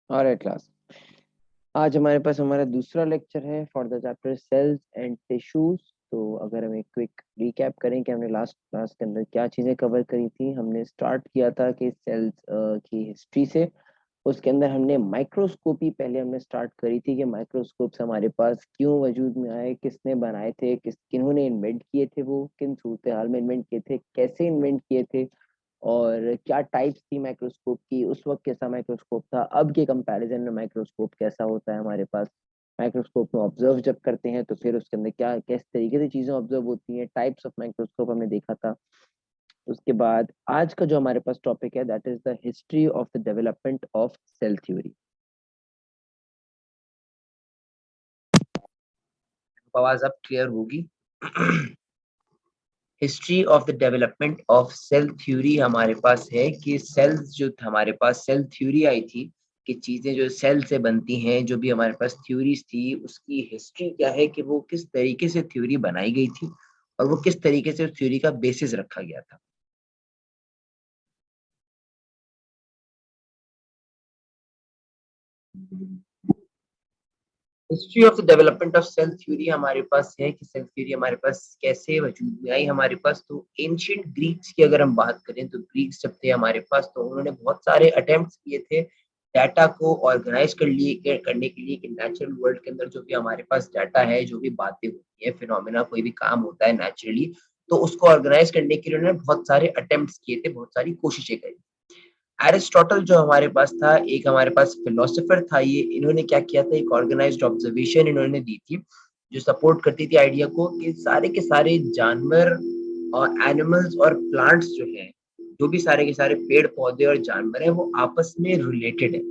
Alright class. आज हमारे पास हमारा दूसरा लेक्चर है for the chapter cells and tissues. तो अगर हम एक क्विक रिकैप करें कि हमने लास्ट क्लास के अंदर क्या चीजें कवर करी थी। हमने स्टार्ट किया था कि सेल्स की हिस्ट्री से। उसके अंदर हमने माइक्रोस्कोपी पहले हमने स्टार्ट करी थी कि माइक्रोस्कोप्स हमारे पास क्यों वजूद में आए, किसने बनाए थे, किन्होंने इन्वेंट किए थे, वो किन सूरत हाल में इन्वेंट किए थे, कैसे इन्वेंट किए थे, और क्या टाइप्स थी माइक्रोस्कोप की, उस वक्त कैसा माइक्रोस्कोप था, अब के कंपैरिजन में माइक्रोस्कोप कैसा होता है हमारे पास। माइक्रोस्कोप में ऑब्जर्व जब करते हैं तो फिर उसके अंदर क्या किस तरीके से चीजें ऑब्जर्व होती हैं, टाइप्स ऑफ माइक्रोस्कोप हमने देखा था। उसके बाद आज का जो हमारे पास टॉपिक है that is the history of the development of cell theory. आवाज अब क्लियर होगी। History of the development of cell theory हमारे पास है कि सेल्स जो हमारे पास सेल थ्योरी आई थी कि चीजें जो सेल से बनती हैं, जो भी हमारे पास थ्योरीज थी उसकी हिस्ट्री क्या है कि वो किस तरीके से थ्योरी बनाई गई थी और वो किस तरीके से थ्योरी का बेसिस रखा गया था। History of the development of cell theory हमारे पास है कि सेल थ्योरी हमारे पास कैसे वजूद में आई हमारे पास। तो एंशिएंट ग्रीक्स की अगर हम बात करें तो ग्रीक्स जब थे हमारे पास तो उन्होंने बहुत सारे अटेम्प्ट्स किए थे डाटा को ऑर्गेनाइज करने के लिए कि नेचुरल वर्ल्ड के अंदर जो भी हमारे पास डाटा है, जो भी बातें होती है, फिनोमेना, कोई भी काम होता है नेचुरली, तो उसको ऑर्गेनाइज करने के लिए उन्होंने बहुत सारे अटेम्प्ट्स किए थे, बहुत सारी कोशिशें करी। एरिस्टोटल जो हमारे पास था, एक हमारे पास फिलोसोफर था, ये इन्होंने क्या किया था, एक ऑर्गेनाइज्ड ऑब्जर्वेशन इन्होंने दी थी जो सपोर्ट करती थी आइडिया को कि सारे के सारे जानवर और एनिमल्स और प्लांट्स जो हैं, जो भी सारे के सारे पेड़ पौधे और जानवर हैं, वो आपस में रिलेटेड है।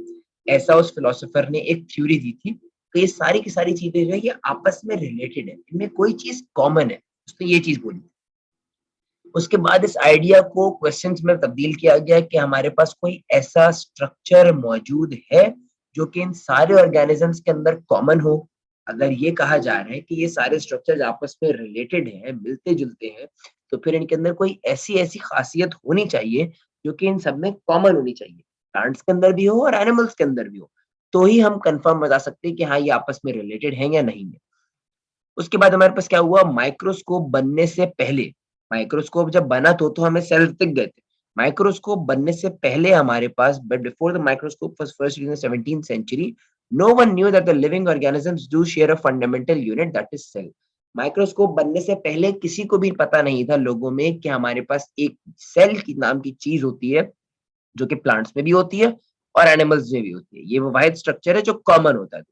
ऐसा उस फिलोसोफर ने एक थ्योरी दी थी कि ये सारी की सारी चीजें जो है ये आपस में रिलेटेड है, इनमें कोई चीज कॉमन है। उसने ये चीज बोली। उसके बाद इस आइडिया को क्वेश्चंस में तब्दील किया गया कि हमारे पास कोई ऐसा स्ट्रक्चर मौजूद है जो कि इन सारे ऑर्गेनिजम्स के अंदर कॉमन हो। अगर ये कहा जा रहा है कि ये सारे स्ट्रक्चर्स आपस में रिलेटेड हैं, मिलते जुलते हैं, तो फिर इनके अंदर कोई ऐसी ऐसी खासियत होनी चाहिए जो कि इन सब में कॉमन होनी चाहिए, प्लांट्स के अंदर भी हो और एनिमल्स के अंदर भी हो। तो ही हम कंफर्म बता सकते हैं कि हाँ ये आपस में रिलेटेड है या नहीं है। उसके बाद हमारे पास क्या हुआ, माइक्रोस्कोप बनने से पहले, माइक्रोस्कोप जब बना तो हमें सेल्स दिख गए थे। माइक्रोस्कोप बनने से पहले हमारे पास, but before the microscope was first in the 17th century, no one knew that the living organisms do share a fundamental unit that is cell. Microscope बनने से पहले किसी को भी पता नहीं था लोगों में कि हमारे पास एक सेल की नाम की चीज होती है जो कि प्लांट्स में भी होती है और एनिमल्स में भी होती है। ये वो वाहिद स्ट्रक्चर है जो कॉमन होता है।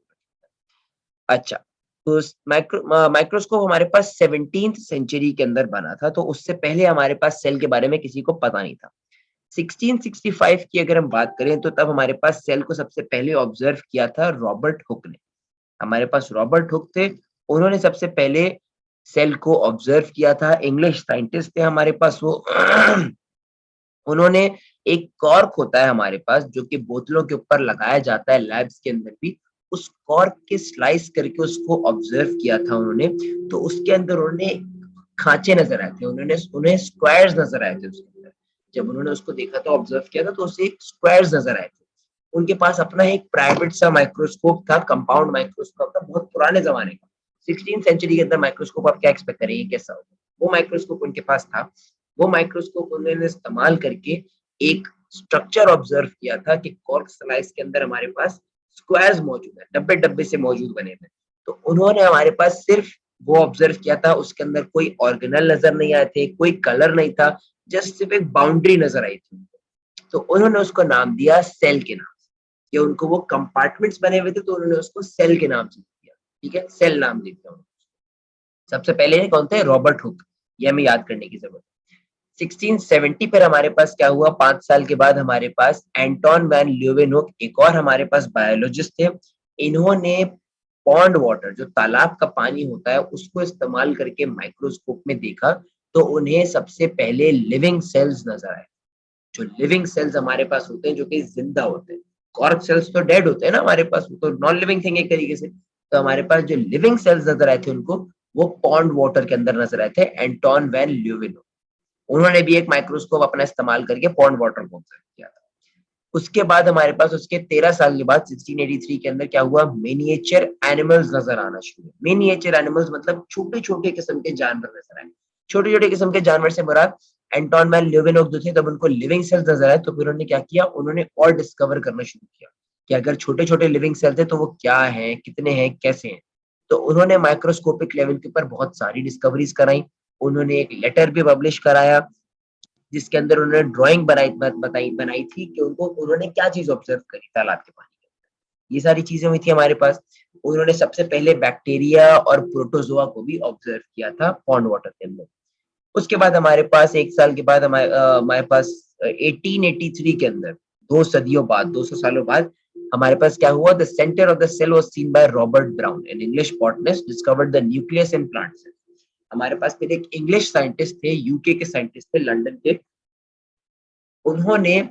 अच्छा, तो माइक्रोस्कोप हमारे पास 17th सेंचुरी के अंदर बना था, तो उससे पहले हमारे पास सेल के बारे में किसी को पता नहीं था। 1665 की अगर हम बात करें तो तब हमारे पास सेल को सबसे पहले ऑब्जर्व किया था रॉबर्ट हुक ने। हमारे पास रॉबर्ट हुक थे, उन्होंने सबसे पहले सेल को ऑब्जर्व किया था। इंग्लिश साइंटिस्ट थे हमारे पास वो। उन्होंने, एक कॉर्क होता है हमारे पास जो कि बोतलों के ऊपर लगाया जाता है लैब्स के अंदर भी, उस कॉर्क के स्लाइस करके उसको ऑब्जर्व किया था उन्होंने। तो उसके अंदर उन्होंने खांचे नजर आए थे, उन्हें स्क्वायर्स नजर आए थे उसके अंदर। जब उन्होंने उसको देखा था, ऑब्जर्व किया था, तो उसे एक स्क्वायर्स नजर आए थे। उनके पास अपना एक प्राइवेट सा माइक्रोस्कोप था, कंपाउंड माइक्रोस्कोप था, बहुत पुराने जमाने का। 16th सेंचुरी के अंदर माइक्रोस्कोप आप क्या एक्सपेक्ट करेंगे कैसा होगा, वो माइक्रोस्कोप उनके पास था। वो माइक्रोस्कोप उन्होंने इस्तेमाल करके एक स्ट्रक्चर ऑब्जर्व किया था कि कॉर्क स्लाइस के अंदर हमारे पास स्क्वायर्स मौजूद है, डब्बे डब्बे से मौजूद बने थे। तो उन्होंने हमारे पास सिर्फ वो ऑब्जर्व किया था, उसके अंदर कोई ऑर्गेनल नजर नहीं आए थे, कोई कलर नहीं था, जस्ट सिर्फ एक बाउंड्री नजर आई थी। तो उन्होंने उसको नाम दिया सेल के नाम से, कि उनको वो कंपार्टमेंट्स बने हुए थे तो उन्होंने उसको सेल के नाम से दिया। ठीक है, सेल नाम दे दिया। सबसे पहले कौन थे, रॉबर्ट हुक, ये हमें याद करने की जरूरत है। 1670 पर हमारे पास क्या हुआ, 5 साल के बाद हमारे पास एंटोन वैन ल्यूवेनहुक, एक और हमारे पास बायोलॉजिस्ट थे। इन्होंने पॉन्ड वाटर, जो तालाब का पानी होता है, उसको इस्तेमाल करके माइक्रोस्कोप में देखा, तो उन्हें सबसे पहले लिविंग सेल्स नजर आए। जो लिविंग सेल्स हमारे पास होते हैं जो कि जिंदा होते हैं, कॉर्क सेल्स तो डेड होते हैं ना हमारे पास, वो तो नॉन लिविंग थिंग एक तरीके से। तो हमारे पास जो लिविंग सेल्स नजर आए थे उनको, वो पॉन्ड वाटर के अंदर नजर आए थे, एंटोन वैन ल्यूवेनहुक। उन्होंने भी एक माइक्रोस्कोप अपना इस्तेमाल करके पॉन्ड वाटर को ऑब्जर्व किया था। उसके बाद हमारे पास उसके 13 साल के बाद 1683 के अंदर क्या हुआ, मिनिएचर एनिमल्स नजर आना शुरू। मिनिएचर एनिमल्स मतलब छोटे छोटे किस्म के जानवर नजर आए। छोटे छोटे किस्म के जानवर से मुराद एंटोन मैन लेवेनोक जो थे, तब उनको लिविंग सेल्स नजर आए तो फिर उन्होंने क्या किया, उन्होंने और डिस्कवर करना शुरू किया कि अगर छोटे छोटे लिविंग सेल्स है तो वो क्या है, कितने हैं, कैसे हैं। तो उन्होंने माइक्रोस्कोपिक लेवल के ऊपर बहुत सारी डिस्कवरीज कराई। उन्होंने एक लेटर भी पब्लिश कराया जिसके अंदर उन्होंने ड्राइंग बनाई थी कि उन्होंने क्या चीज ऑब्जर्व करी तालाब के पानी के अंदर। ये सारी चीजें हुई थी हमारे पास। उन्होंने सबसे पहले बैक्टीरिया और प्रोटोजोआ को भी ऑब्जर्व किया था पॉन्ड वाटर के अंदर। उसके बाद हमारे पास 1 साल के बाद हमारे पास 1883 के अंदर, 2 सदियों बाद, 200 सालों बाद हमारे पास क्या हुआ, the centre of the cell was seen by Robert Brown, an English botanist discovered the nucleus in plant cell. हमारे पास फिर एक इंग्लिश साइंटिस्ट थे, यूके के साइंटिस्ट थे, लंदन के। उन्होंने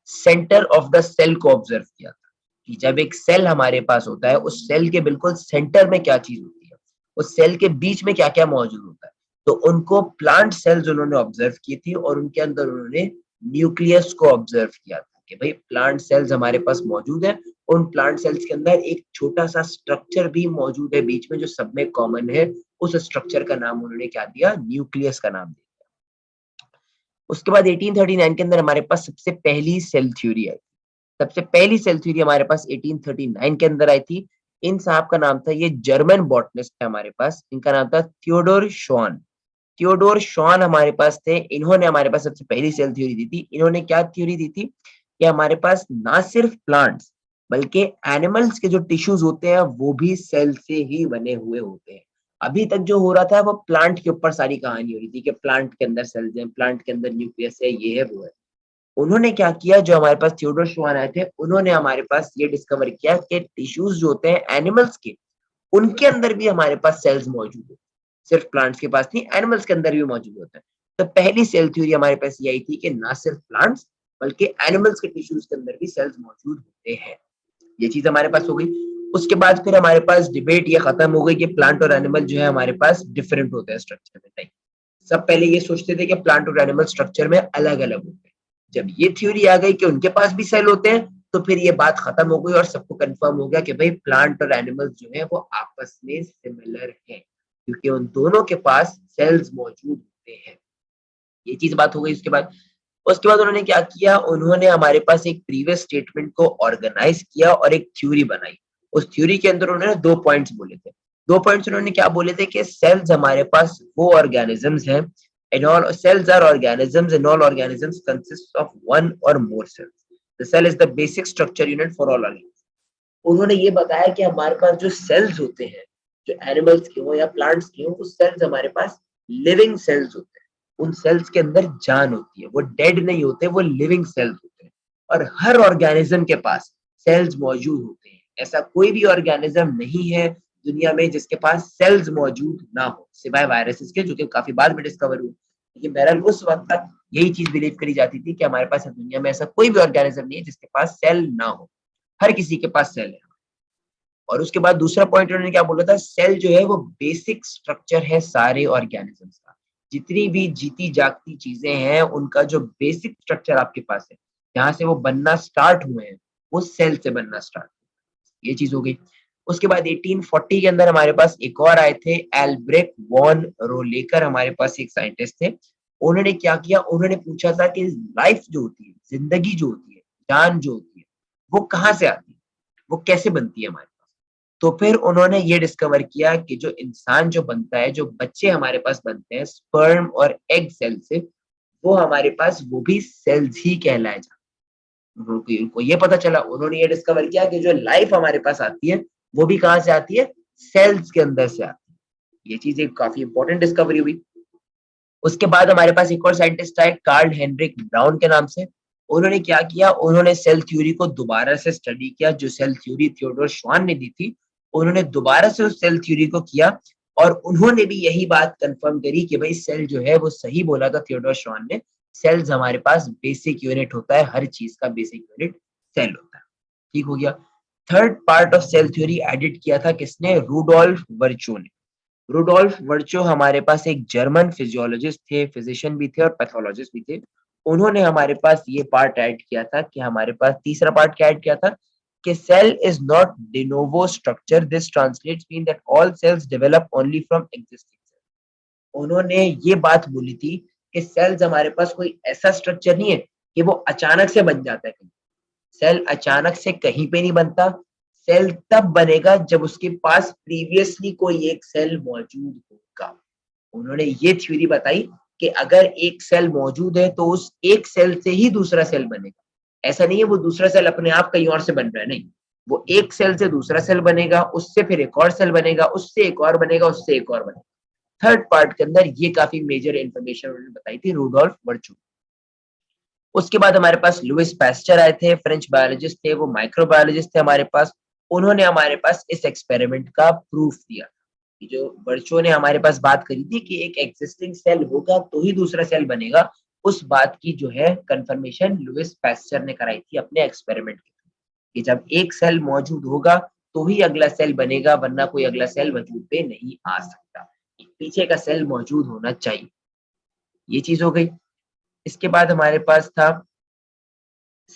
सेंटर ऑफ द सेल को ऑब्जर्व किया था कि जब एक सेल हमारे पास होता है, उस सेल के बिल्कुल सेंटर में क्या चीज होती है, उस सेल के बीच में क्या क्या मौजूद होता है। तो उनको प्लांट सेल्स उन्होंने ऑब्जर्व की थी और उनके अंदर उन्होंने न्यूक्लियस को ऑब्जर्व किया था कि भाई प्लांट सेल्स हमारे पास मौजूद है। उन प्लांट सेल्स के अंदर एक छोटा सा स्ट्रक्चर भी मौजूद है बीच में जो सब में कॉमन है। उस स्ट्रक्चर का नाम उन्होंने क्या दिया, न्यूक्लियस का नाम दिया। उसके बाद 1839 के अंदर हमारे पास सबसे पहली सेल थ्योरी आई। सबसे पहली सेल थ्योरी हमारे पास 1839 के अंदर आई थी। इन साहब का नाम था, ये जर्मन बॉटनिस्ट है हमारे पास, इनका नाम था थियोडोर शॉन। थियोडोर शॉन हमारे पास थे। इन्होंने हमारे पास सबसे पहली सेल थ्योरी दी थी। इन्होंने क्या थ्योरी दी थी कि हमारे पास ना सिर्फ प्लांट्स बल्कि एनिमल्स के जो टिश्यूज होते हैं वो भी सेल से ही बने हुए होते हैं। अभी तक जो हो रहा था वो प्लांट के ऊपर सारी कहानी हो रही थी कि प्लांट के अंदर सेल्स हैं, प्लांट के अंदर न्यूक्लियस है, ये है वो है। उन्होंने क्या किया, जो हमारे पास थियोडोर शॉन आए थे, उन्होंने हमारे पास ये डिस्कवर किया कि टिश्यूज जो होते हैं एनिमल्स के, उनके अंदर भी हमारे पास सेल्स मौजूद है। सिर्फ प्लांट्स के पास नहीं, एनिमल्स के अंदर भी मौजूद होते हैं। तो पहली सेल थ्योरी हमारे पास ये आई थी कि ना सिर्फ प्लांट्स बल्कि एनिमल्स के टिश्यूज के अंदर भी सेल्स मौजूद होते हैं। ये चीज हमारे पास हो गई। उसके बाद फिर हमारे पास डिबेट ये खत्म हो गई कि प्लांट और एनिमल जो है हमारे पास डिफरेंट होते हैं स्ट्रक्चर में। नहीं, सब पहले ये सोचते थे कि प्लांट और एनिमल स्ट्रक्चर में अलग अलग होते हैं। जब ये थ्योरी आ गई कि उनके पास भी सेल होते हैं तो फिर ये बात खत्म हो गई और सबको कंफर्म हो गया कि भाई प्लांट और एनिमल्स जो है वो आपस में सिमिलर है क्योंकि उन दोनों के पास सेल्स मौजूद होते हैं। ये चीज बात हो गई। उसके बाद उन्होंने क्या किया, उन्होंने हमारे पास एक प्रीवियस स्टेटमेंट को ऑर्गेनाइज किया और एक थ्योरी बनाई। उस थ्योरी के अंदर उन्होंने 2 पॉइंट्स बोले थे। 2 पॉइंट्स उन्होंने क्या बोले थे कि सेल्स हमारे पास वो ऑर्गेनिजम्स हैं, and all cells are organisms and all organisms consist of one or more cells. The cell is the basic structure unit for all organisms. उन्होंने ये बताया कि हमारे पास जो सेल्स होते हैं, जो एनिमल्स के हो या प्लांट्स के हो, वो सेल्स हमारे पास लिविंग सेल्स होते हैं। उन सेल्स के अंदर जान होती है, वो डेड नहीं होते, वो लिविंग सेल्स होते हैं। और हर ऑर्गेनिज्म के पास सेल्स मौजूद होते हैं। ऐसा कोई भी ऑर्गेनिज्म नहीं है दुनिया में जिसके पास सेल्स मौजूद ना हो, सिवाय वायरसेस के, जो कि काफी बाद में डिस्कवर हुए। लेकिन बहरहाल उस वक्त तक यही चीज बिलीव करी जाती थी कि हमारे पास दुनिया में ऐसा कोई भी ऑर्गेनिज्म नहीं है जिसके पास सेल ना हो। हर किसी के पास सेल है। और उसके बाद दूसरा पॉइंट उन्होंने क्या बोला था, सेल जो है वो बेसिक स्ट्रक्चर है सारे ऑर्गेनिजम्स का। जितनी भी जीती जागती चीजें हैं उनका जो बेसिक स्ट्रक्चर आपके पास है, जहां से वो बनना स्टार्ट हुए हैं, वो सेल से बनना स्टार्ट। ये चीज हो गई। उसके बाद 1840 के अंदर हमारे पास एक और आए थे, एल्ब्रेक्ट वॉन रोलेकर, हमारे पास एक साइंटिस्ट थे। उन्होंने क्या किया, उन्होंने पूछा था कि लाइफ जो होती है, जिंदगी जो होती है, जान जो होती है, वो कहाँ से आती है, वो कैसे बनती है हमारे पास। तो फिर उन्होंने ये डिस्कवर किया कि जो इंसान जो बनता है, जो बच्चे हमारे पास बनते हैं स्पर्म और एग सेल से, वो हमारे पास वो भी सेल्स ही कहलाए जाते हैं। उनको ये पता चला, उन्होंने ये डिस्कवर किया कि जो लाइफ हमारे पास आती है वो भी कहाँ से आती है, सेल्स के अंदर से आती है। ये चीज एक काफी इंपॉर्टेंट डिस्कवरी हुई। उसके बाद हमारे पास एक और साइंटिस्ट आए, कार्ल हेनरिक ब्राउन के नाम से। उन्होंने क्या किया, उन्होंने सेल थ्योरी को दोबारा से स्टडी किया। जो सेल थ्योरी थियोडोर श्वान ने दी थी, उन्होंने दोबारा से उस सेल थ्योरी को किया और उन्होंने भी यही बात कंफर्म करी कि भाई सेल जो है वो सही बोला था थियोडोर श्वान ने। सेल्स हमारे पास बेसिक यूनिट होता है, हर चीज का बेसिक यूनिट सेल होता है। ठीक हो गया। Third part of cell theory edit किया था किसने, रूडोल्फ वर्चो ने। रूडोल्फ वर्चो हमारे पास एक जर्मन फिजियोलॉजिस्ट थे, फिजिशियन भी थे और पैथोलॉजिस्ट भी थे। उन्होंने हमारे पास ये पार्ट ऐड किया था कि हमारे पास तीसरा पार्ट क्या ऐड किया था कि cell is not de novo structure. This translates mean that all cells develop only from existing cells. उन्होंने ये बात बोली थी कि सेल्स हमारे पास कोई ऐसा स्ट्रक्चर नहीं है कि वो अचानक से बन जाता है कहीं। सेल अचानक से कहीं पे नहीं बनता। सेल तब बनेगा जब उसके पास प्रीवियसली कोई एक सेल मौजूद होगा। उन्होंने ये थ्योरी बताई कि अगर एक सेल मौजूद है तो उस एक सेल से ही दूसरा सेल बनेगा। ऐसा नहीं है वो दूसरा सेल अपने आप कहीं और से बन रहा है, नहीं। वो एक सेल से दूसरा सेल बनेगा, उससे फिर एक और सेल बनेगा, उससे एक और बनेगा, उससे एक और बनेगा। थर्ड पार्ट के अंदर ये काफी मेजर इंफॉर्मेशन उन्होंने बताई थी रूडोल्फ वर्चू। उसके बाद हमारे पास लुइस पैस्चर आए थे, फ्रेंच बायोलॉजिस्ट थे, वो माइक्रोबायोलॉजिस्ट थे हमारे पास। उन्होंने हमारे पास इस एक्सपेरिमेंट का प्रूफ दिया। जो वर्चो ने हमारे पास बात करी थी कि एक एग्जिस्टिंग सेल होगा तो ही दूसरा सेल बनेगा, उस बात की जो है कंफर्मेशन लुइस पैस्चर ने कराई थी अपने एक्सपेरिमेंट के थ्रू कि जब एक सेल मौजूद होगा तो ही अगला सेल बनेगा, वरना कोई अगला सेल वजूद पे नहीं आ सकता। पीछे का सेल मौजूद होना चाहिए। ये चीज हो गई। इसके बाद हमारे पास था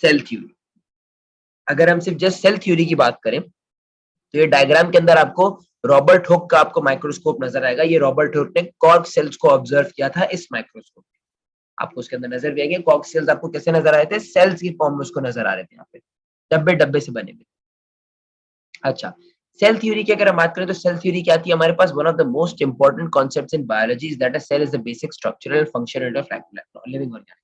सेल थ्योरी। अगर हम सिर्फ जस्ट सेल थ्योरी की बात करें तो ये डायग्राम के अंदर आपको रॉबर्ट हुक का आपको माइक्रोस्कोप नजर आएगा। ये रॉबर्ट हुक ने कॉर्क सेल्स को ऑब्जर्व किया था इस माइक्रोस्कोप में। आपको उसके अंदर नजर भी आएंगे कॉर्क सेल्स आपको कैसे नजर आ रहे थे, सेल्स की फॉर्म में उसको नजर आ रहे थे, यहाँ पे डब्बे डब्बे से बने हुए। अच्छा, सेल थ्योरी की अगर हम बात करें तो सेल थ्योरी क्या आती है हमारे पास, one of the most important concepts in biology is that a cell is the basic structural function of living organism.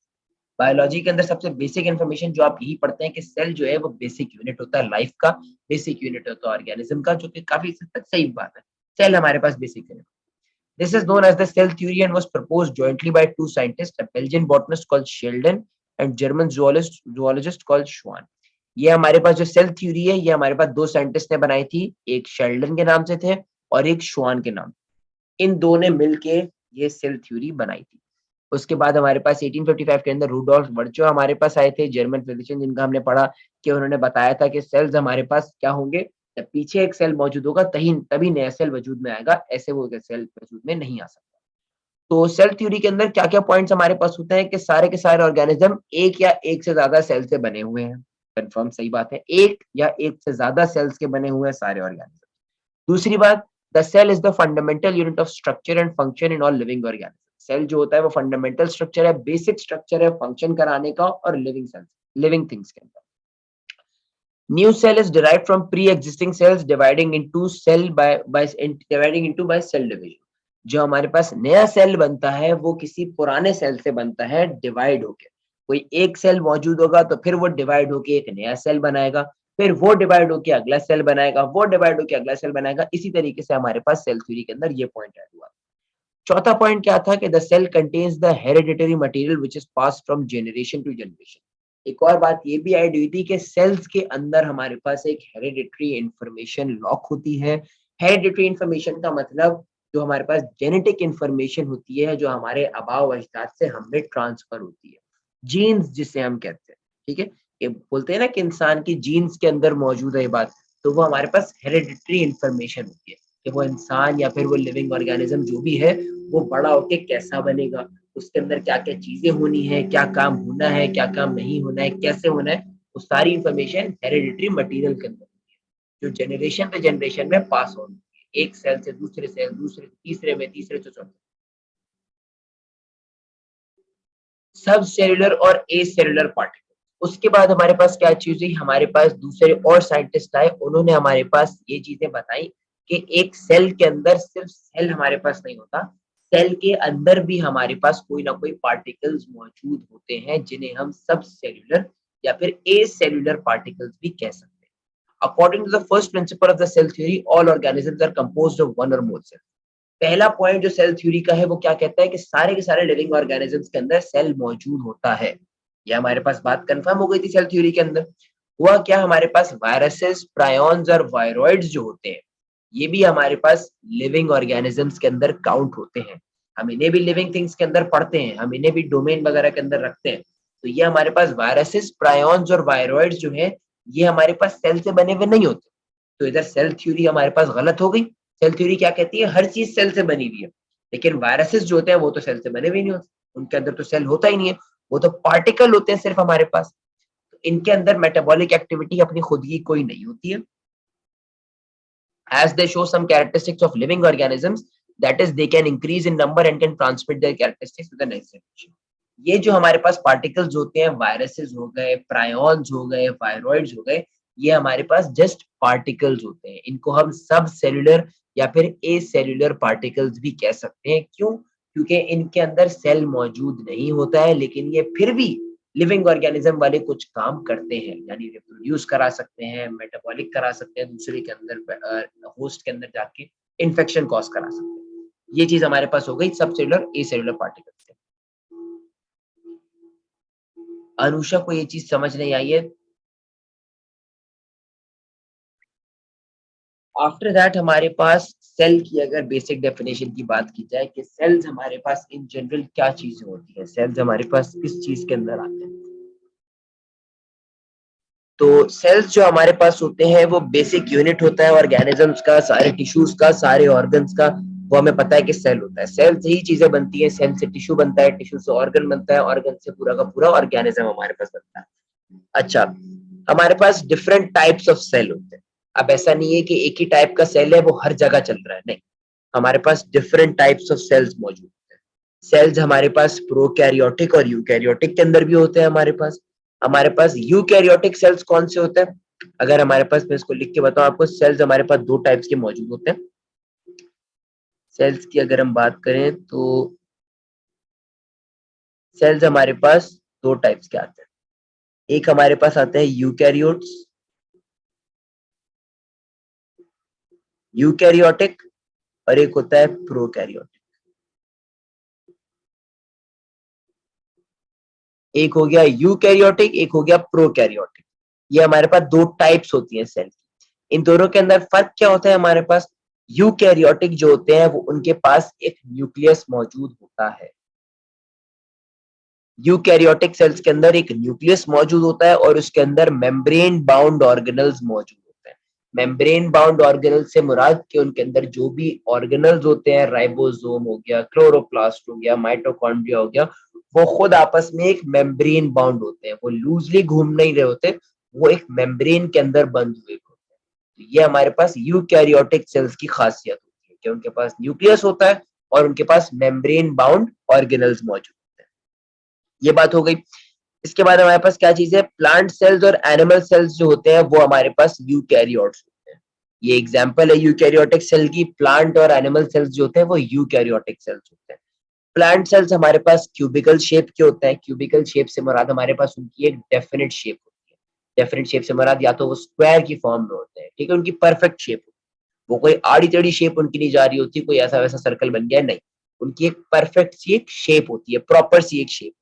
Biology के अंदर सबसे बेसिक इन्फॉर्मेशन जो आप यही पढ़ते हैं कि सेल जो है वो बेसिक यूनिट होता है लाइफ का, बेसिक यूनिट होता है ऑर्गेनिज्म का, जो कि काफी हद तक सही बात है। सेल हमारे पास basic unit. This is known as the cell theory and was proposed jointly by two scientists, a Belgian botanist called Sheldon and German zoologist called Schwann. ये हमारे पास जो सेल थ्योरी है ये हमारे पास दो साइंटिस्ट ने बनाई थी, एक शेल्डन के नाम से थे और एक श्वान के नाम। इन दो ने मिलके ये सेल थ्योरी बनाई थी। उसके बाद हमारे पास 1855 के अंदर रूडोल्फ वर्चो हमारे पास आए थे, जर्मन फिजिशियन, जिनका हमने पढ़ा कि उन्होंने बताया था कि सेल्स हमारे पास क्या होंगे, जब पीछे एक सेल मौजूद होगा तभी नया सेल वजूद में आएगा, ऐसे वो सेल वजूद में नहीं आ सकता। तो सेल थ्योरी के अंदर क्या क्या पॉइंट्स हमारे पास होते हैं कि सारे के सारे ऑर्गेनिज्म एक या एक से ज्यादा सेल से बने हुए हैं। कंफर्म, सही बात है, एक या एक से ज्यादा सेल्स के बने हुए हैं सारे ऑर्गेनिज्म। दूसरी बात, the cell is the fundamental unit of structure and function in all living organism. Cell जो होता है वो फंडामेंटल स्ट्रक्चर है, बेसिक स्ट्रक्चर है फंक्शन कराने का और लिविंग सेल्स, लिविंग थिंग्स के अंदर। New cell is derived from pre-existing cells dividing into by cell division. जो हमारे पास नया सेल बनता है वो किसी पुराने सेल से बनता है डिवाइड होके। कोई एक सेल मौजूद होगा तो फिर वो डिवाइड होके एक नया सेल बनाएगा, फिर वो डिवाइड होके अगला सेल बनाएगा, वो डिवाइड होके अगला सेल बनाएगा। इसी तरीके से हमारे पास सेल थ्योरी के अंदर ये पॉइंट ऐड हुआ। चौथा पॉइंट क्या था कि the cell contains the hereditary material which is passed from generation to generation. एक और बात ये भी ऐड हुई थी कि सेल्स के अंदर हमारे पास एक हेरिडिटरी इंफॉर्मेशन लॉक होती है। हेरिडिटरी इंफॉर्मेशन का मतलब जो हमारे पास जेनेटिक इंफॉर्मेशन होती है, जो हमारे आबाओ अजदाद से हमें ट्रांसफर होती है, जीन्स जिसे हम कहते हैं, ठीक है। ये बोलते हैं ना कि इंसान की जीन्स के अंदर मौजूद है ये बात, तो वो हमारे पास हेरिडिटरी इंफॉर्मेशन होती है कि वो इंसान या फिर वो लिविंग ऑर्गेनिज्म जो भी है वो बड़ा होके कैसा बनेगा, उसके अंदर क्या-क्या चीजें होनी है, क्या काम होना है, क्या काम नहीं होना है, कैसे होना है, वो सारी इंफॉर्मेशन हेरिडिटरी मटेरियल के अंदर होती है, जो जनरेशन पे जनरेशन में पास ऑन होती है, एक सेल से दूसरे सेल, दूसरे तीसरे में, तीसरे से चौथे। सब सेलुलर और ए सेलुलर पार्टिकल। उसके बाद हमारे पास क्या चीज हुई, हमारे पास दूसरे और साइंटिस्ट आए, उन्होंने हमारे पास ये चीजें बताई कि एक सेल के अंदर सिर्फ सेल हमारे पास नहीं होता, सेल के अंदर भी हमारे पास कोई ना कोई पार्टिकल्स मौजूद होते हैं जिन्हें हम सब सेलुलर या फिर ए सेलुलर पार्टिकल्स भी कह सकते हैं। According to the first principle of the cell theory, all organisms are composed of one or more cells. पहला पॉइंट जो सेल थ्योरी का है वो क्या कहता है कि सारे के सारे लिविंग ऑर्गेनिजम्स के अंदर सेल मौजूद होता है। ये हमारे पास बात कंफर्म हो गई थी सेल थ्योरी के अंदर। हुआ क्या, हमारे पास वायरसेस, प्रायोन्स और वायरॉइड्स जो होते हैं ये भी हमारे पास लिविंग ऑर्गेनिजम्स के अंदर काउंट होते हैं। हम इन्हें भी लिविंग थिंग्स के अंदर पढ़ते हैं, हम इन्हें भी डोमेन वगैरह के अंदर रखते हैं। तो ये हमारे पास वायरसेस, प्रायोन्स और वायरॉइड्स जो है ये हमारे पास सेल से बने हुए नहीं होते। तो इधर सेल थ्योरी हमारे पास गलत हो गई। सेल थ्योरी क्या कहती है, हर चीज सेल से बनी हुई है, लेकिन वायरसेस जो होते हैं वो तो सेल से बने हुए नहीं होते, उनके अंदर तो सेल होता ही नहीं है। वो तो पार्टिकल होते हैं सिर्फ हमारे पास। तो इनके अंदर मेटाबॉलिक एक्टिविटी अपनी खुद की कोई नहीं होती है। As they show some characteristics of living organisms, that is they can increase in number and can transmit their characteristics to the next generation. ये जो हमारे पास पार्टिकल्स होते हैं, वायरसेस हो गए, प्रायोन्स हो गए, वायरॉइड्स हो गए, ये हमारे पास जस्ट पार्टिकल्स होते हैं। इनको हम सब सेलुलर या फिर ए सेलुलर पार्टिकल्स भी कह सकते हैं। क्यों? क्योंकि इनके अंदर सेल मौजूद नहीं होता है, लेकिन ये फिर भी लिविंग ऑर्गेनिज्म वाले कुछ काम करते हैं, यानी रिप्रोड्यूस करा सकते हैं, मेटाबॉलिक करा सकते हैं, दूसरे के अंदर होस्ट के अंदर जाके इन्फेक्शन कॉज करा सकते हैं। ये चीज हमारे पास हो गई सब सेलुलर ए सेलुलर पार्टिकल से। अनुषा को ये चीज समझ नहीं आई है। आफ्टर दैट हमारे पास सेल की अगर बेसिक डेफिनेशन की बात की जाए कि सेल्स हमारे पास इन जनरल क्या चीजें होती है, सेल्स हमारे पास किस चीज के अंदर आते हैं। तो सेल्स जो हमारे पास होते हैं वो बेसिक यूनिट होता है ऑर्गेनिजम्स का, सारे टिश्यूज का, सारे ऑर्गन्स का। वो हमें पता है कि सेल होता है, सेल से ही चीजें बनती है, सेल से टिश्यू बनता है, टिश्यू से ऑर्गन बनता है, ऑर्गन से पूरा का पूरा ऑर्गेनिज्म हमारे पास बनता है। अच्छा, हमारे पास डिफरेंट टाइप्स ऑफ सेल होते हैं। अब ऐसा नहीं है कि एक ही टाइप का सेल है वो हर जगह चल रहा है, नहीं, हमारे पास डिफरेंट टाइप्स ऑफ सेल्स मौजूद हैं। सेल्स हमारे पास प्रोकैरियोटिक और यूकैरियोटिक के अंदर भी होते हैं। हमारे पास यूकैरियोटिक सेल्स कौन से होते हैं? अगर हमारे पास, मैं इसको लिख के बताऊं आपको, सेल्स हमारे पास दो टाइप्स के मौजूद होते हैं। सेल्स की अगर हम बात करें तो सेल्स हमारे पास दो टाइप्स के आते हैं। एक हमारे पास आते हैं यूकैरियोटिक और एक होता है प्रोकैरियोटिक। एक हो गया यूकैरियोटिक, एक हो गया प्रोकैरियोटिक। ये हमारे पास दो टाइप्स होती हैं सेल की। इन दोनों के अंदर फर्क क्या होता है? हमारे पास यूकैरियोटिक जो होते हैं वो उनके पास एक न्यूक्लियस मौजूद होता है। यूकैरियोटिक सेल्स के अंदर एक न्यूक्लियस मौजूद होता है और उसके अंदर मेम्ब्रेन बाउंड ऑर्गेनल्स मौजूद होते हैं। मेम्ब्रेन बाउंड ऑर्गेनल से मुराद के उनके अंदर जो भी ऑर्गेनल्स होते हैं, राइबोसोम हो गया, क्लोरोप्लास्ट हो गया, माइटोकॉन्ड्रिया हो गया, वो खुद आपस में एक मेम्ब्रेन बाउंड होते हैं। वो लूजली घूम नहीं रहे होते, वो एक मेम्ब्रेन के अंदर बंद हुए होते हैं। तो ये हमारे पास यूकैरियोटिक सेल्स की खासियत होती है कि उनके पास न्यूक्लियस होता है और उनके पास मेम्ब्रेन बाउंड ऑर्गेनल्स मौजूद होते हैं। ये बात हो गई। इसके बाद हमारे पास क्या चीज है? प्लांट सेल्स और एनिमल सेल्स जो होते हैं वो हमारे पास यूकैरियोट्स होते हैं। ये एग्जांपल है यूकैरियोटिक सेल की। प्लांट और एनिमल सेल्स जो होते हैं वो यूकैरियोटिक सेल्स होते हैं। प्लांट सेल्स हमारे पास क्यूबिकल शेप के होते हैं। क्यूबिकल शेप से मुराद हमारे पास उनकी एक डेफिनेट शेप होती है। डेफिनेट शेप से मुराद या तो वो स्क्वायर की फॉर्म में होते हैं, ठीक है, उनकी परफेक्ट शेप होती है। वो कोई आड़ी टेढ़ी शेप उनकी नहीं जा रही होती, कोई ऐसा वैसा सर्कल बन गया, नहीं, उनकी एक परफेक्ट सी एक शेप होती है, प्रॉपर सी एक shape.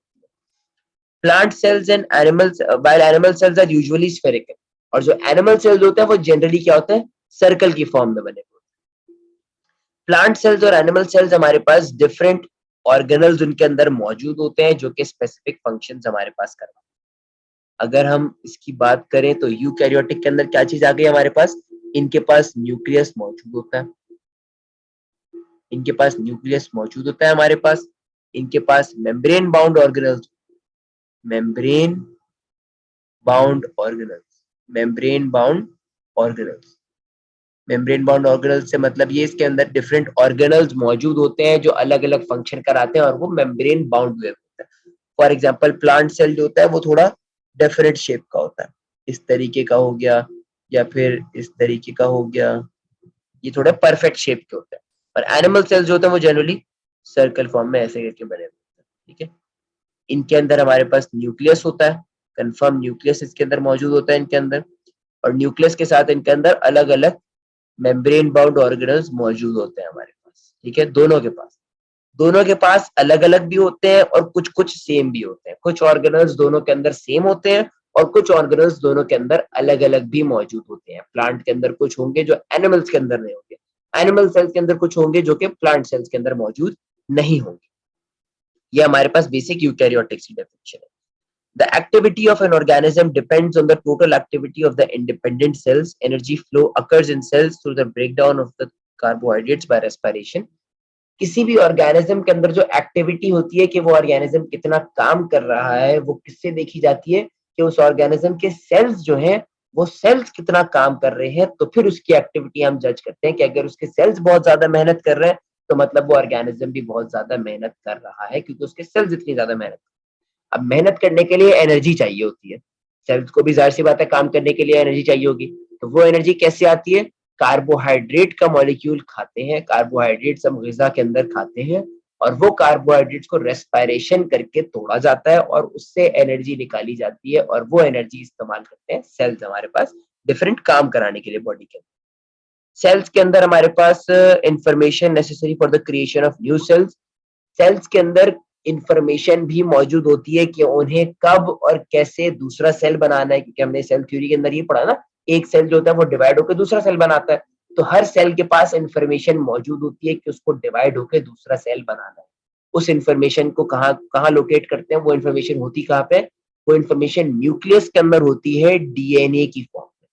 Plant cells and animals, while animal cells are usually spherical, और जो एनिमल सेल्स होते हैं वो जनरली क्या होते हैं? सर्कल की फॉर्म में बने होते हैं। प्लांट सेल्स और एनिमल सेल्स हमारे पास डिफरेंट ऑर्गेनल्स उनके अंदर मौजूद होते हैं जो कि स्पेसिफिक फंक्शंस हमारे पास करते हैं। अगर हम इसकी बात करें तो यूकैरियोटिक के अंदर क्या चीज आ गई हमारे पास? इनके पास न्यूक्लियस मौजूद होता है। इनके पास न्यूक्लियस मौजूद होता है हमारे पास। इनके पास membrane bound organelles, membrane bound organelles, membrane bound organelles. Membrane bound organelles से मतलब ये इसके अंदर डिफरेंट ऑर्गेनल्स मौजूद होते हैं जो अलग अलग फंक्शन कराते हैं और वो मेम्ब्रेन बाउंड हुए होते हैं। फॉर एग्जांपल प्लांट सेल जो होता है वो थोड़ा डेफिनेट शेप का होता है, इस तरीके का हो गया या फिर इस तरीके का हो गया, ये थोड़े परफेक्ट शेप के होते हैं। और एनिमल सेल्स जो होते हैं वो जनरली सर्कल फॉर्म में ऐसे करके बने होते हैं, ठीक है। इनके अंदर हमारे पास न्यूक्लियस होता है, कंफर्म न्यूक्लियस इसके अंदर मौजूद होता है इनके अंदर, और न्यूक्लियस के साथ इनके अंदर अलग अलग मेम्ब्रेन बाउंड ऑर्गेनल्स मौजूद होते हैं हमारे पास, ठीक है। दोनों के पास अलग अलग भी होते हैं और कुछ कुछ सेम भी होते हैं। कुछ ऑर्गेनल्स दोनों के अंदर सेम होते हैं और कुछ ऑर्गेनल्स दोनों के अंदर अलग अलग भी मौजूद होते हैं। प्लांट के अंदर कुछ होंगे जो एनिमल्स के अंदर नहीं होंगे, एनिमल सेल्स के अंदर कुछ होंगे जो कि प्लांट सेल्स के अंदर मौजूद नहीं होंगे। ये हमारे पास बेसिक यूकैरियोटिक की डेफिनेशन है। The activity of an organism depends on the total activity of the independent cells. Energy flow occurs in cells through the breakdown of the carbohydrates by respiration. किसी भी ऑर्गेनिज्म के अंदर जो activity होती है कि वो ऑर्गेनिज्म कितना काम कर रहा है, वो किससे देखी जाती है कि उस ऑर्गेनिज्म के सेल्स जो हैं वो सेल्स कितना काम कर रहे हैं, तो फिर उसकी एक्टिविटी हम जज करते हैं कि अगर उसके सेल्स बहुत ज्यादा मेहनत कर रहे हैं तो मतलब वो ऑर्गेनिज्म भी बहुत ज्यादा मेहनत कर रहा है, क्योंकि उसके सेल्स इतनी ज्यादा मेहनत। अब मेहनत करने के लिए एनर्जी चाहिए होती है, सेल्स को भी जाहिर सी बात है काम करने के लिए एनर्जी चाहिए होगी। तो वो एनर्जी कैसे आती है? कार्बोहाइड्रेट का मॉलिक्यूल खाते हैं, कार्बोहाइड्रेट्स हम ग़िज़ा के अंदर खाते हैं और वो कार्बोहाइड्रेट्स को रेस्पिरेशन करके तोड़ा जाता है और उससे एनर्जी निकाली जाती है और वो एनर्जी इस्तेमाल करते हैं सेल्स हमारे पास डिफरेंट काम कराने के लिए बॉडी के। सेल्स के अंदर हमारे पास information necessary for the creation of new cells. Cells के अंदर इंफॉर्मेशन भी मौजूद होती है कि उन्हें कब और कैसे दूसरा सेल बनाना है, क्योंकि हमने सेल थ्योरी के अंदर ये पढ़ा ना, एक सेल जो होता है वो डिवाइड होकर दूसरा सेल बनाता है। तो हर सेल के पास इंफॉर्मेशन मौजूद होती है कि उसको डिवाइड होकर दूसरा सेल बनाना है। उस इंफॉर्मेशन को कहाँ कहाँ लोकेट करते हैं? वो इंफॉर्मेशन होती कहाँ पे? वो इंफॉर्मेशन न्यूक्लियस के अंदर होती है डीएनए की फॉर्म में।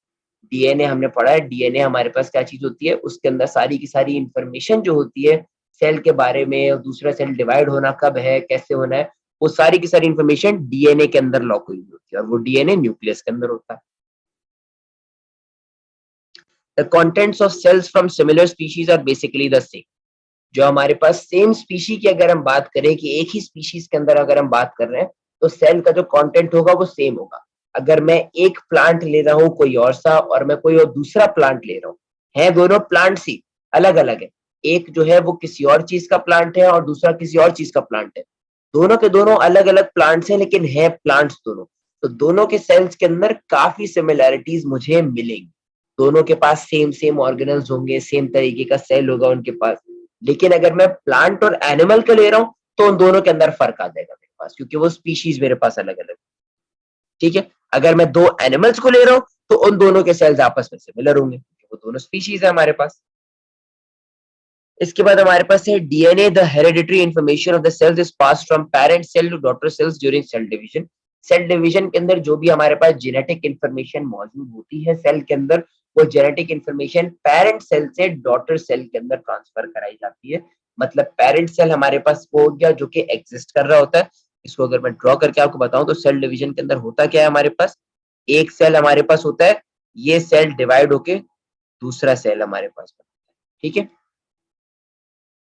डीएनए हमने पढ़ा है, डीएनए हमारे पास क्या चीज होती है? उसके अंदर सारी की सारी इंफॉर्मेशन जो होती है सेल के बारे में, और दूसरा सेल डिवाइड होना कब है, कैसे होना है, वो सारी की सारी इंफॉर्मेशन डीएनए के अंदर लॉक हुई होती है और वो डीएनए न्यूक्लियस के अंदर होता है। The contents of cells from similar species are basically the same. जो हमारे पास सेम स्पीशी की अगर हम बात करें कि एक ही स्पीशीज के अंदर अगर हम बात कर रहे हैं तो सेल का जो कंटेंट होगा वो सेम होगा। अगर मैं एक प्लांट ले रहा हूँ कोई और सा और मैं कोई और दूसरा प्लांट ले रहा हूँ, है दोनों प्लांट्स ही, अलग अलग है। एक जो है वो किसी और चीज का प्लांट है और दूसरा किसी और चीज का प्लांट है। दोनों के दोनों अलग अलग प्लांट्स हैं लेकिन है प्लांट्स दोनों। तो दोनों के सेल्स के अंदर काफी सिमिलैरिटीज मुझे मिलेंगी। दोनों के पास सेम सेम ऑर्गेनल्स होंगे, सेम तरीके का सेल होगा उनके पास। लेकिन अगर मैं प्लांट और एनिमल का ले रहा हूँ तो उन दोनों के अंदर फर्क आ जाएगा मेरे पास, क्योंकि वो स्पीशीज मेरे पास अलग अलग। ठीक है, अगर मैं दो एनिमल्स को ले रहा हूँ तो उन दोनों के सेल्स आपस में सिमिलर होंगे क्योंकि वो दोनों स्पीशीज है हमारे पास। इसके बाद हमारे पास है DNA. The hereditary information of the cells is passed from parent cell to daughter cells during cell division. Cell division के अंदर जो भी हमारे पास जेनेटिक इंफॉर्मेशन मौजूद होती है सेल के अंदर, वो जेनेटिक इंफॉर्मेशन पेरेंट सेल से डॉटर सेल के अंदर ट्रांसफर कराई जाती है। मतलब पेरेंट सेल हमारे पास वो हो गया जो कि एग्जिस्ट कर रहा होता है। इसको अगर मैं ड्रॉ करके आपको बताऊं तो सेल डिवीजन के अंदर होता क्या है हमारे पास? एक सेल हमारे पास होता है, ये सेल डिवाइड होके दूसरा सेल हमारे पास बनता है। ठीक है,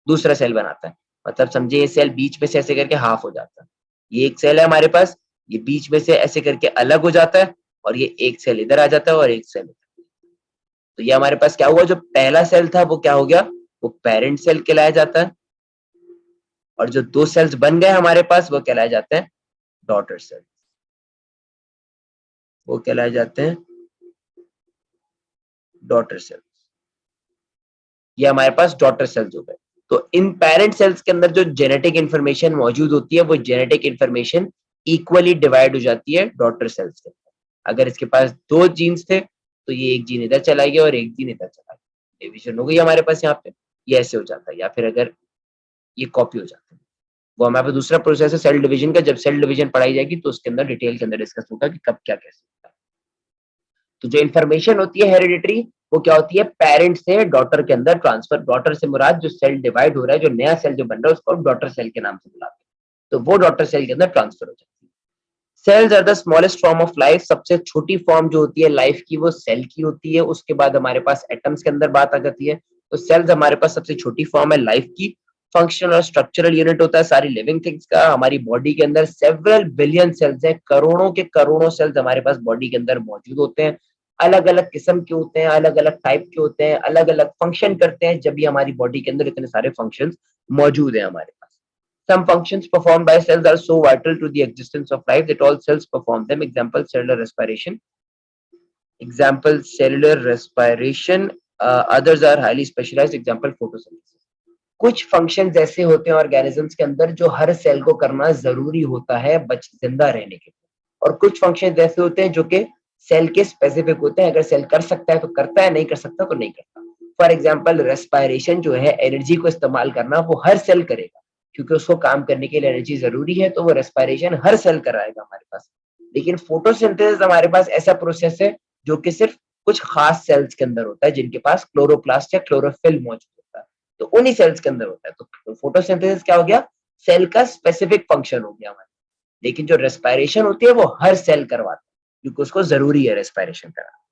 दूसरा सेल बनाता है। मतलब समझिए ये सेल बीच में से ऐसे करके हाफ हो जाता है। ये एक सेल है हमारे पास, ये बीच में से ऐसे करके अलग हो जाता है और ये एक सेल इधर आ जाता है और एक सेल इधर। तो ये हमारे पास क्या हुआ? जो पहला सेल था वो क्या हो गया? वो पेरेंट सेल कहलाया जाता है और जो दो सेल्स बन गए हमारे पास वो कहलाए जाते हैं डॉटर सेल। वो कहलाए जाते हैं डॉटर सेल। ये हमारे पास डॉटर सेल्स हो गए। तो इन पेरेंट सेल्स के अंदर जो जेनेटिक इंफॉर्मेशन मौजूद होती है वो जेनेटिक इंफॉर्मेशन इक्वली डिवाइड हो जाती है डॉटर सेल्स के अंदर। अगर इसके पास दो जीन्स थे तो ये एक जीन इधर चला गया और एक जीन इधर चला गया, डिवीजन हो गई हमारे पास यहाँ पे। ये ऐसे हो जाता है, या फिर अगर ये कॉपी हो जाता है। वो हमारे पास दूसरा प्रोसेस है सेल डिवीजन का। जब सेल डिवीजन पढ़ाई जाएगी तो उसके अंदर डिटेल के अंदर डिस्कस होगा कि कब क्या कैसे होता है। तो जो इन्फॉर्मेशन होती है हेरिडिटरी, वो क्या होती है? पेरेंट से डॉटर के अंदर ट्रांसफर। डॉटर से मुराद जो सेल डिवाइड हो रहा है, जो नया सेल जो बन रहा है उसको हम डॉटर सेल के नाम से बुलाते हैं। तो वो डॉटर सेल के अंदर ट्रांसफर हो जाती है। Cells are the smallest form of life. सबसे छोटी फॉर्म जो होती है लाइफ की वो सेल की होती है। उसके बाद हमारे पास एटम्स के अंदर बात आ जाती है। तो सेल्स हमारे पास सबसे छोटी फॉर्म है लाइफ की। फंक्शनल और स्ट्रक्चरल यूनिट होता है सारी लिविंग थिंग्स का। हमारी बॉडी के अंदर सेवरल बिलियन सेल्स हैं, करोड़ों के करोड़ों सेल्स हमारे पास बॉडी के अंदर मौजूद होते हैं। अलग अलग किस्म के होते हैं, अलग अलग टाइप के होते हैं, अलग अलग फंक्शन करते हैं। जब भी हमारी बॉडी के अंदर इतने सारे फंक्शंस मौजूद हैं हमारे पास। Some functions performed by cells are so vital to the existence of life that all cells perform them. Example, cellular respiration. Example, cellular respiration. Others are highly specialized. Example, photosynthesis. कुछ functions ऐसे होते हैं organisms के अंदर जो हर cell को करना जरूरी होता है बच जिंदा रहने के लिए, और कुछ फंक्शंस ऐसे होते हैं जो कि सेल के स्पेसिफिक होते हैं। अगर सेल कर सकता है तो करता है, नहीं कर सकता तो नहीं करता। फॉर एग्जाम्पल, रेस्पायरेशन जो है, एनर्जी को इस्तेमाल करना, वो हर सेल करेगा क्योंकि उसको काम करने के लिए एनर्जी जरूरी है। तो वो रेस्पायरेशन हर सेल कराएगा हमारे पास। लेकिन फोटोसिंथेसिस हमारे पास ऐसा प्रोसेस है जो कि सिर्फ कुछ खास सेल्स के अंदर होता है जिनके पास क्लोरोप्लास्ट या क्लोरोफिल मौजूद होता है। तो उन्हीं सेल्स के अंदर होता है। तो फोटोसिंथेसिस क्या हो गया, सेल का स्पेसिफिक फंक्शन हो गया हमारा। लेकिन जो रेस्पिरेशन होती है वो हर सेल करवाता है, क्योंकि उसको जरूरी है रेस्पिरेशन करना।